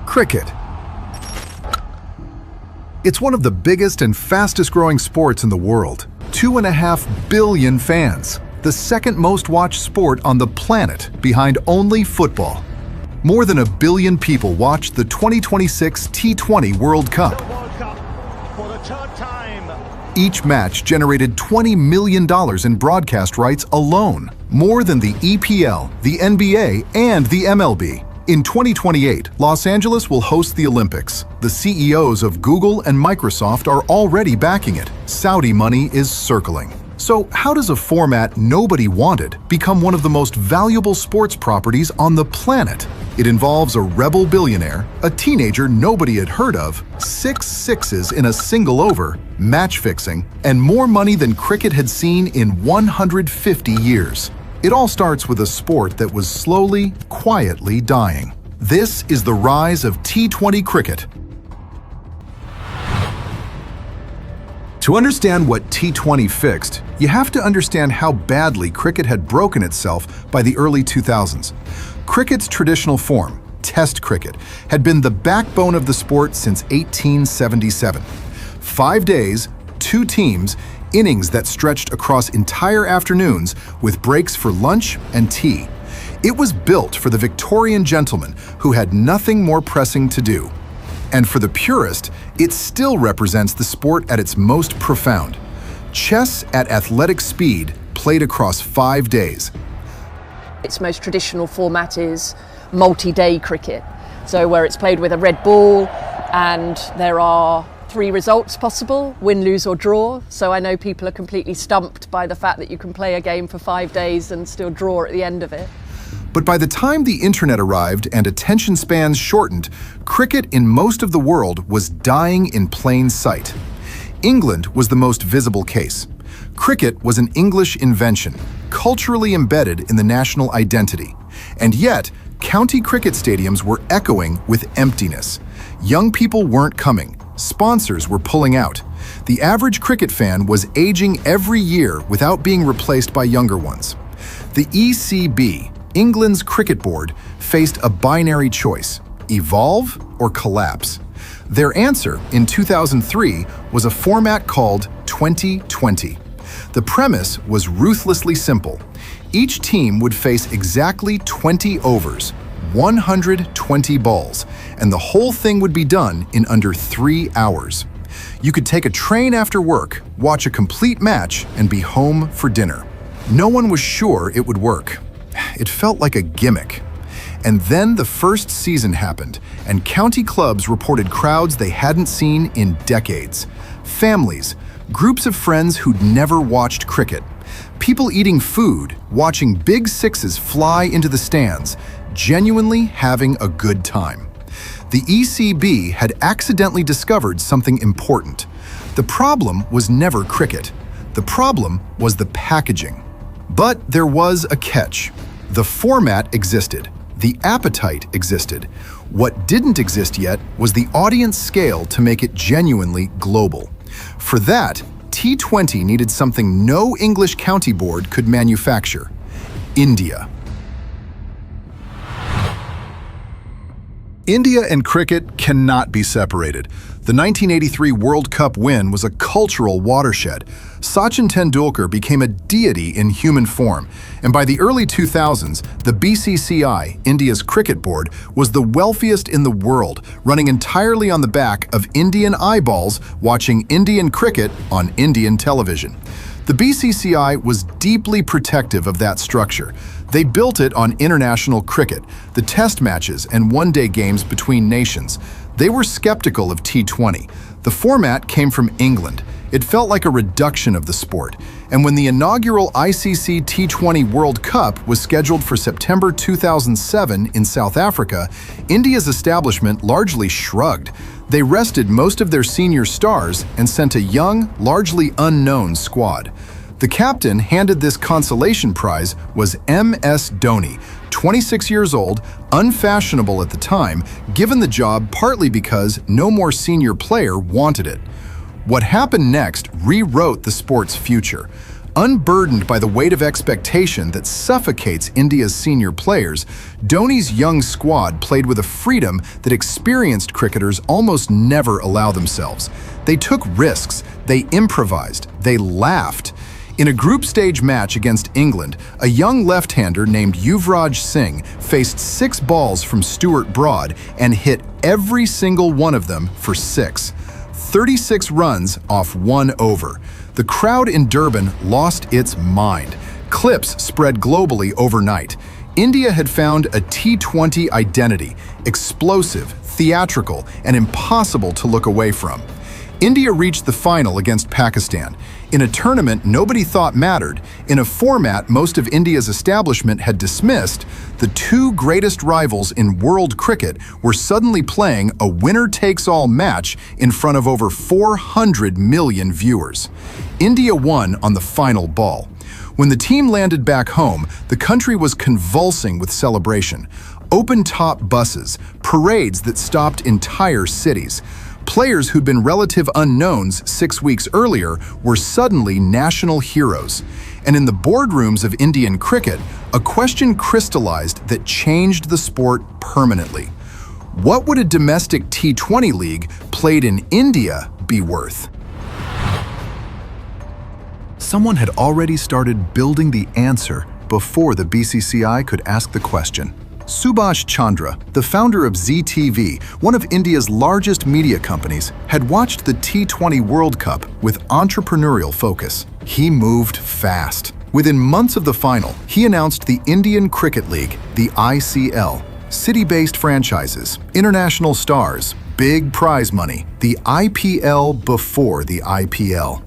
Cricket. It's one of the biggest and fastest-growing sports in the world. 2.5 billion fans, the second most watched sport on the planet behind only football. More than 1 billion people watched the 2026 T20 World Cup. Each match generated $20 million in broadcast rights alone, more than the EPL, the NBA, and the MLB. In 2028, Los Angeles will host the Olympics. The CEOs of Google and Microsoft are already backing it. Saudi money is circling. So how does a format nobody wanted become one of the most valuable sports properties on the planet? It involves a rebel billionaire, a teenager nobody had heard of, 6 sixes in a single over, match fixing, and more money than cricket had seen in 150 years. It all starts with a sport that was slowly, quietly dying. This is the rise of T20 cricket. To understand what T20 fixed, you have to understand how badly cricket had broken itself by the early 2000s. Cricket's traditional form, Test cricket, had been the backbone of the sport since 1877. 5 days, 2 teams, innings that stretched across entire afternoons with breaks for lunch and tea. It was built for the Victorian gentleman who had nothing more pressing to do. And for the purist, it still represents the sport at its most profound. Chess at athletic speed played across 5 days. Its most traditional format is multi-day cricket, so where it's played with a red ball and there are 3 results possible, win, lose or draw. So I know people are completely stumped by the fact that you can play a game for 5 days and still draw at the end of it. But by the time the internet arrived and attention spans shortened, cricket in most of the world was dying in plain sight. England was the most visible case. Cricket was an English invention, culturally embedded in the national identity. And yet, county cricket stadiums were echoing with emptiness. Young people weren't coming. Sponsors were pulling out. The average cricket fan was aging every year without being replaced by younger ones. The ECB, England's cricket board, faced a binary choice: evolve or collapse. Their answer in 2003 was a format called 2020. The premise was ruthlessly simple. Each team would face exactly 20 overs, 120 balls, and the whole thing would be done in under 3 hours. You could take a train after work, watch a complete match, and be home for dinner. No one was sure it would work. It felt like a gimmick. And then the first season happened, and county clubs reported crowds they hadn't seen in decades. Families, groups of friends who'd never watched cricket. People eating food, watching big sixes fly into the stands, genuinely having a good time. The ECB had accidentally discovered something important. The problem was never cricket. The problem was the packaging. But there was a catch. The format existed. The appetite existed. What didn't exist yet was the audience scale to make it genuinely global. For that, T20 needed something no English county board could manufacture: India. India and cricket cannot be separated. The 1983 World Cup win was a cultural watershed. Sachin Tendulkar became a deity in human form, and by the early 2000s, the BCCI, India's cricket board, was the wealthiest in the world, running entirely on the back of Indian eyeballs watching Indian cricket on Indian television. The BCCI was deeply protective of that structure. They built it on international cricket, the test matches and one-day games between nations. They were skeptical of T20. The format came from England. It felt like a reduction of the sport. And when the inaugural ICC T20 World Cup was scheduled for September 2007 in South Africa, India's establishment largely shrugged. They rested most of their senior stars and sent a young, largely unknown squad. The captain handed this consolation prize was MS Dhoni, 26 years old, unfashionable at the time, given the job partly because no more senior player wanted it. What happened next rewrote the sport's future. Unburdened by the weight of expectation that suffocates India's senior players, Dhoni's young squad played with a freedom that experienced cricketers almost never allow themselves. They took risks, they improvised, they laughed. In a group stage match against England, a young left-hander named Yuvraj Singh faced 6 balls from Stuart Broad and hit every single one of them for 6. 36 runs off 1 over. The crowd in Durban lost its mind. Clips spread globally overnight. India had found a T20 identity, explosive, theatrical, and impossible to look away from. India reached the final against Pakistan. In a tournament nobody thought mattered, in a format most of India's establishment had dismissed, the 2 greatest rivals in world cricket were suddenly playing a winner-takes-all match in front of over 400 million viewers. India won on the final ball. When the team landed back home, the country was convulsing with celebration. Open-top buses, parades that stopped entire cities. Players who'd been relative unknowns 6 weeks earlier were suddenly national heroes. And in the boardrooms of Indian cricket, a question crystallized that changed the sport permanently. What would a domestic T20 league played in India be worth? Someone had already started building the answer before the BCCI could ask the question. Subhash Chandra, the founder of ZTV, one of India's largest media companies, had watched the T20 World Cup with entrepreneurial focus. He moved fast. Within months of the final, he announced the Indian Cricket League, the ICL. City-based franchises, international stars, big prize money, the IPL before the IPL.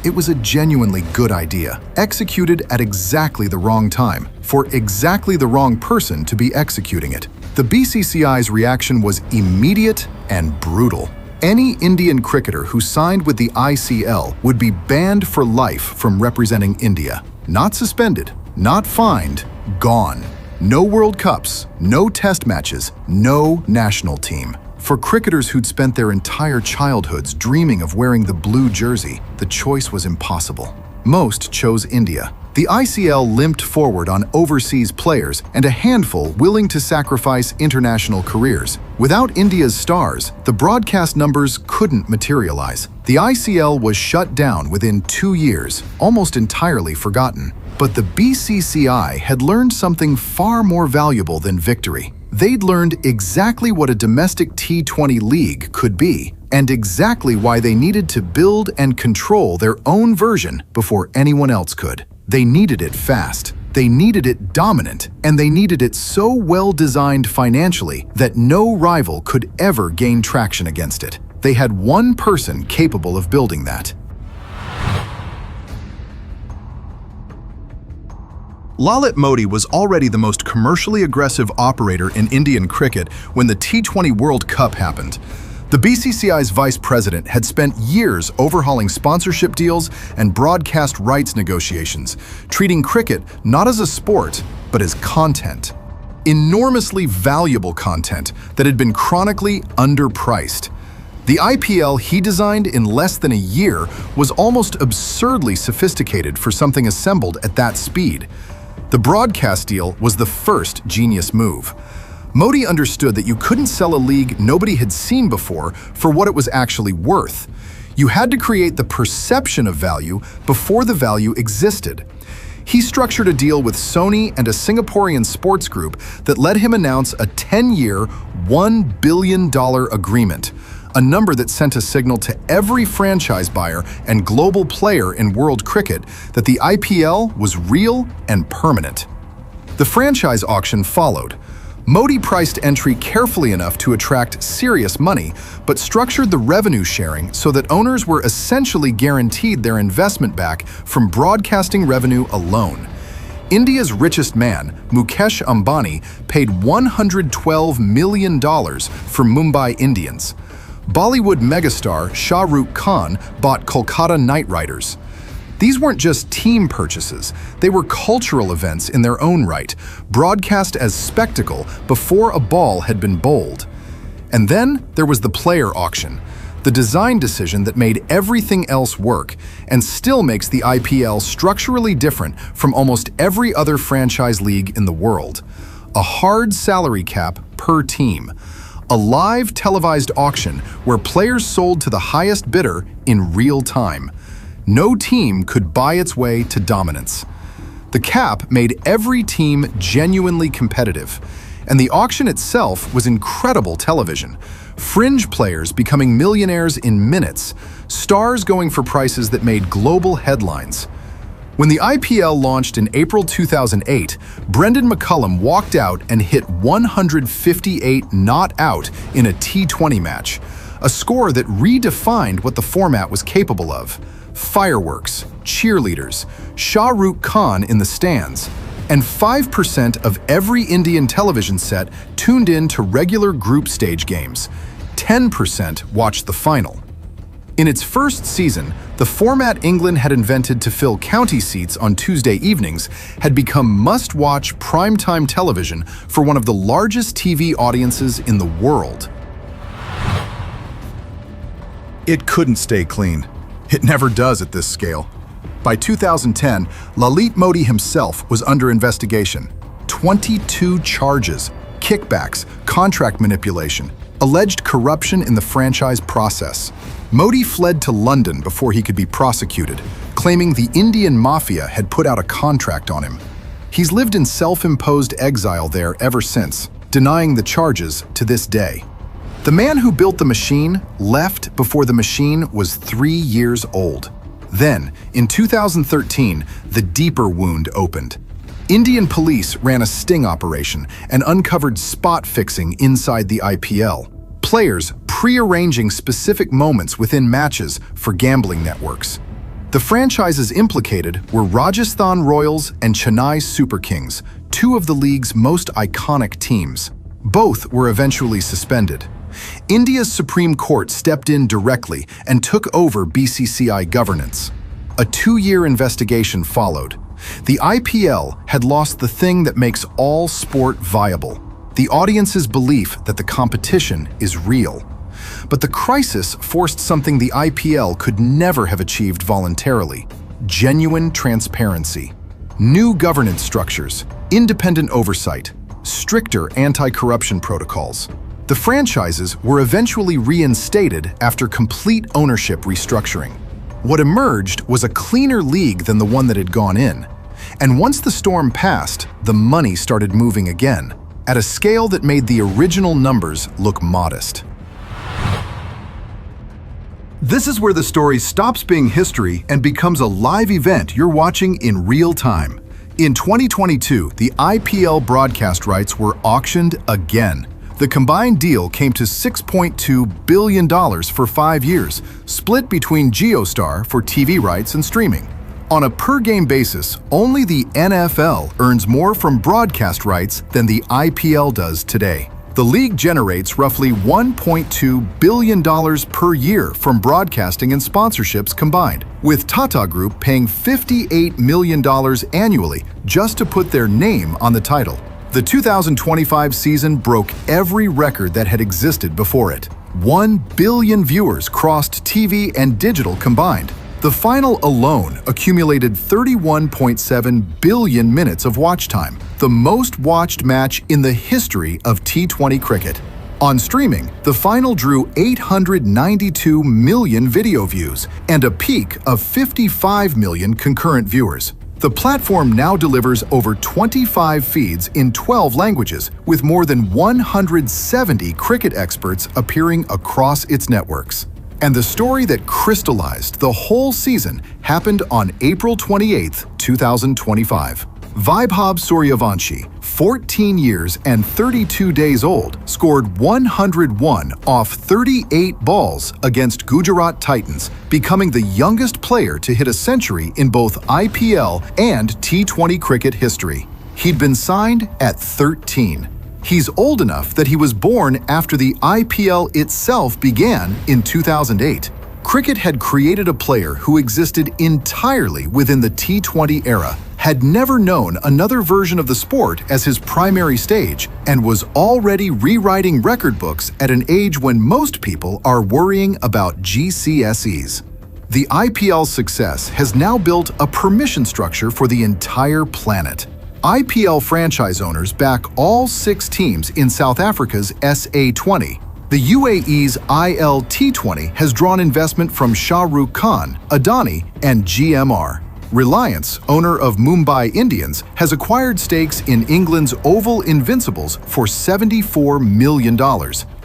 It was a genuinely good idea, executed at exactly the wrong time, for exactly the wrong person to be executing it. The BCCI's reaction was immediate and brutal. Any Indian cricketer who signed with the ICL would be banned for life from representing India. Not suspended, not fined, gone. No World Cups, no Test matches, no national team. For cricketers who'd spent their entire childhoods dreaming of wearing the blue jersey, the choice was impossible. Most chose India. The ICL limped forward on overseas players and a handful willing to sacrifice international careers. Without India's stars, the broadcast numbers couldn't materialize. The ICL was shut down within 2 years, almost entirely forgotten. But the BCCI had learned something far more valuable than victory. They'd learned exactly what a domestic T20 league could be, and exactly why they needed to build and control their own version before anyone else could. They needed it fast, they needed it dominant, and they needed it so well designed financially that no rival could ever gain traction against it. They had one person capable of building that. Lalit Modi was already the most commercially aggressive operator in Indian cricket when the T20 World Cup happened. The BCCI's vice president had spent years overhauling sponsorship deals and broadcast rights negotiations, treating cricket not as a sport, but as content. Enormously valuable content that had been chronically underpriced. The IPL he designed in less than a year was almost absurdly sophisticated for something assembled at that speed. The broadcast deal was the first genius move. Modi understood that you couldn't sell a league nobody had seen before for what it was actually worth. You had to create the perception of value before the value existed. He structured a deal with Sony and a Singaporean sports group that let him announce a 10-year, $1 billion agreement, a number that sent a signal to every franchise buyer and global player in world cricket that the IPL was real and permanent. The franchise auction followed. Modi priced entry carefully enough to attract serious money, but structured the revenue sharing so that owners were essentially guaranteed their investment back from broadcasting revenue alone. India's richest man, Mukesh Ambani, paid $112 million for Mumbai Indians. Bollywood megastar Shah Rukh Khan bought Kolkata Knight Riders. These weren't just team purchases, they were cultural events in their own right, broadcast as spectacle before a ball had been bowled. And then there was the player auction. the design decision that made everything else work and still makes the IPL structurally different from almost every other franchise league in the world. A hard salary cap per team. A live televised auction where players sold to the highest bidder in real time. No team could buy its way to dominance. The cap made every team genuinely competitive, and the auction itself was incredible television. Fringe players becoming millionaires in minutes, stars going for prices that made global headlines. When the IPL launched in April 2008, Brendan McCullum walked out and hit 158 not out in a T20 match, a score that redefined what the format was capable of. Fireworks, cheerleaders, Shah Rukh Khan in the stands, and 5% of every Indian television set tuned in to regular group stage games. 10% watched the final. In its first season, the format England had invented to fill county seats on Tuesday evenings had become must-watch primetime television for one of the largest TV audiences in the world. It couldn't stay clean. It never does at this scale. By 2010, Lalit Modi himself was under investigation. 22 charges, kickbacks, contract manipulation, alleged corruption in the franchise process. Modi fled to London before he could be prosecuted, claiming the Indian mafia had put out a contract on him. He's lived in self-imposed exile there ever since, denying the charges to this day. The man who built the machine left before the machine was 3 years old. Then, in 2013, the deeper wound opened. Indian police ran a sting operation and uncovered spot fixing inside the IPL. Players pre-arranging specific moments within matches for gambling networks. The franchises implicated were Rajasthan Royals and Chennai Super Kings, two of the league's most iconic teams. Both were eventually suspended. India's Supreme Court stepped in directly and took over BCCI governance. A 2-year investigation followed. The IPL had lost the thing that makes all sport viable, the audience's belief that the competition is real. But the crisis forced something the IPL could never have achieved voluntarily: genuine transparency. New governance structures, independent oversight, stricter anti-corruption protocols. The franchises were eventually reinstated after complete ownership restructuring. What emerged was a cleaner league than the one that had gone in. And once the storm passed, the money started moving again, at a scale that made the original numbers look modest. This is where the story stops being history and becomes a live event you're watching in real time. In 2022, the IPL broadcast rights were auctioned again. The combined deal came to $6.2 billion for 5 years, split between JioStar for TV rights and streaming. On a per-game basis, only the NFL earns more from broadcast rights than the IPL does today. The league generates roughly $1.2 billion per year from broadcasting and sponsorships combined, with Tata Group paying $58 million annually just to put their name on the title. The 2025 season broke every record that had existed before it. 1 billion viewers crossed TV and digital combined. The final alone accumulated 31.7 billion minutes of watch time, the most watched match in the history of T20 cricket. On streaming, the final drew 892 million video views and a peak of 55 million concurrent viewers. The platform now delivers over 25 feeds in 12 languages, with more than 170 cricket experts appearing across its networks. And the story that crystallized the whole season happened on April 28, 2025. Vaibhav Suryavanshi, 14 years and 32 days old, scored 101 off 38 balls against Gujarat Titans, becoming the youngest player to hit a century in both IPL and T20 cricket history. He'd been signed at 13. He's old enough that he was born after the IPL itself began in 2008. Cricket had created a player who existed entirely within the T20 era, had never known another version of the sport as his primary stage and was already rewriting record books at an age when most people are worrying about GCSEs. The IPL's success has now built a permission structure for the entire planet. IPL franchise owners back all 6 teams in South Africa's SA20. The UAE's ILT20 has drawn investment from Shah Rukh Khan, Adani, and GMR. Reliance, owner of Mumbai Indians, has acquired stakes in England's Oval Invincibles for $74 million,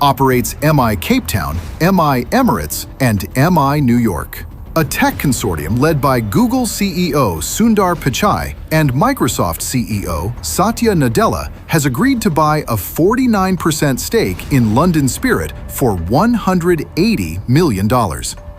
operates MI Cape Town, MI Emirates, and MI New York. A tech consortium led by Google CEO Sundar Pichai and Microsoft CEO Satya Nadella has agreed to buy a 49% stake in London Spirit for $180 million.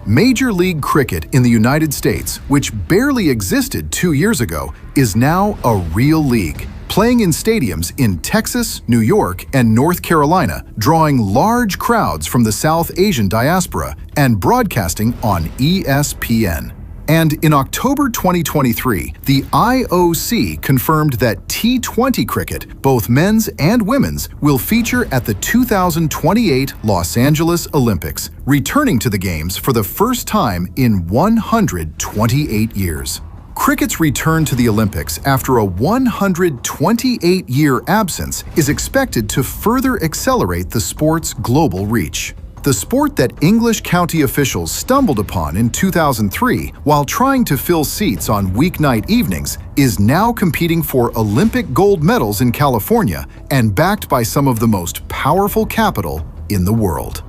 Major League Cricket in the United States, which barely existed 2 years ago, is now a real league, playing in stadiums in Texas, New York, and North Carolina, drawing large crowds from the South Asian diaspora and broadcasting on ESPN. And in October 2023, the IOC confirmed that T20 cricket, both men's and women's, will feature at the 2028 Los Angeles Olympics, returning to the Games for the first time in 128 years. Cricket's return to the Olympics after a 128-year absence is expected to further accelerate the sport's global reach. The sport that English county officials stumbled upon in 2003 while trying to fill seats on weeknight evenings is now competing for Olympic gold medals in California and backed by some of the most powerful capital in the world.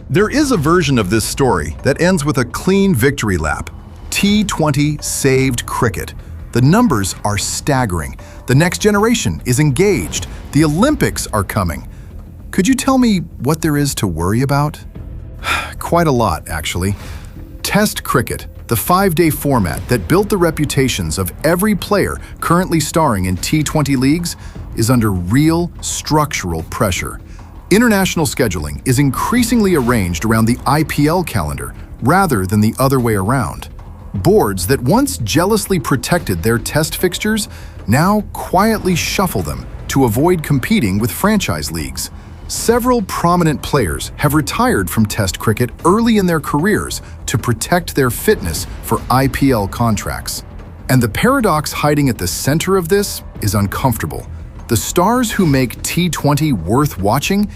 There is a version of this story that ends with a clean victory lap. T20 saved cricket. The numbers are staggering. The next generation is engaged. The Olympics are coming. Could you tell me what there is to worry about? Quite a lot, actually. Test cricket, the 5-day format that built the reputations of every player currently starring in T20 leagues, is under real structural pressure. International scheduling is increasingly arranged around the IPL calendar rather than the other way around. Boards that once jealously protected their test fixtures now quietly shuffle them to avoid competing with franchise leagues. Several prominent players have retired from Test cricket early in their careers to protect their fitness for IPL contracts. And the paradox hiding at the center of this is uncomfortable. The stars who make T20 worth watching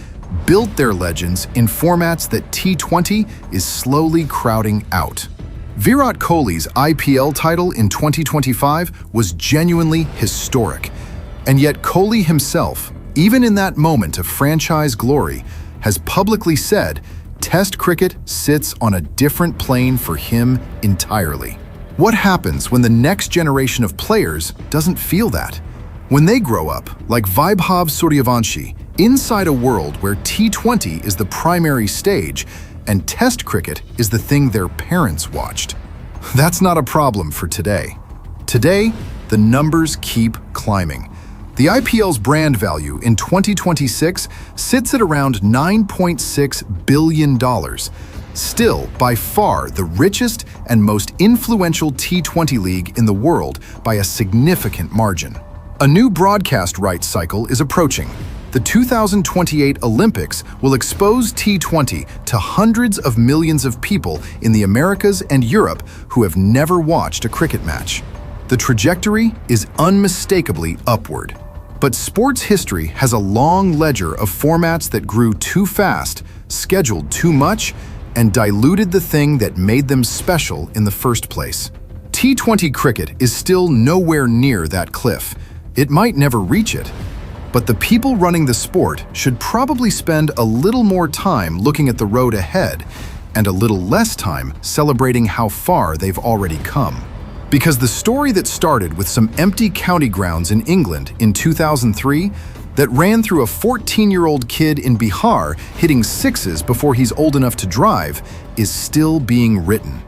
built their legends in formats that T20 is slowly crowding out. Virat Kohli's IPL title in 2025 was genuinely historic. And yet Kohli himself, even in that moment of franchise glory, has publicly said Test cricket sits on a different plane for him entirely. What happens when the next generation of players doesn't feel that? When they grow up, like Vaibhav Suryavanshi, inside a world where T20 is the primary stage and Test cricket is the thing their parents watched. That's not a problem for today. Today, the numbers keep climbing. The IPL's brand value in 2026 sits at around $9.6 billion, still by far the richest and most influential T20 league in the world by a significant margin. A new broadcast rights cycle is approaching. The 2028 Olympics will expose T20 to hundreds of millions of people in the Americas and Europe who have never watched a cricket match. The trajectory is unmistakably upward. But sports history has a long ledger of formats that grew too fast, scheduled too much, and diluted the thing that made them special in the first place. T20 cricket is still nowhere near that cliff. It might never reach it. But the people running the sport should probably spend a little more time looking at the road ahead and a little less time celebrating how far they've already come. Because the story that started with some empty county grounds in England in 2003, that ran through a 14-year-old kid in Bihar hitting sixes before he's old enough to drive, is still being written.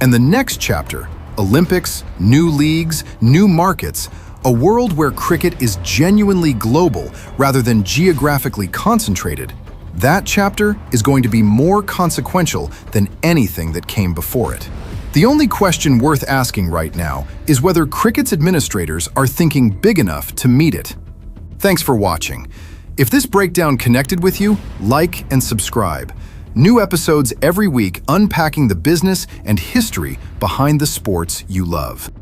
And the next chapter, Olympics, new leagues, new markets, a world where cricket is genuinely global rather than geographically concentrated, that chapter is going to be more consequential than anything that came before it. The only question worth asking right now is whether cricket's administrators are thinking big enough to meet it. Thanks for watching. If this breakdown connected with you, like and subscribe. New episodes every week unpacking the business and history behind the sports you love.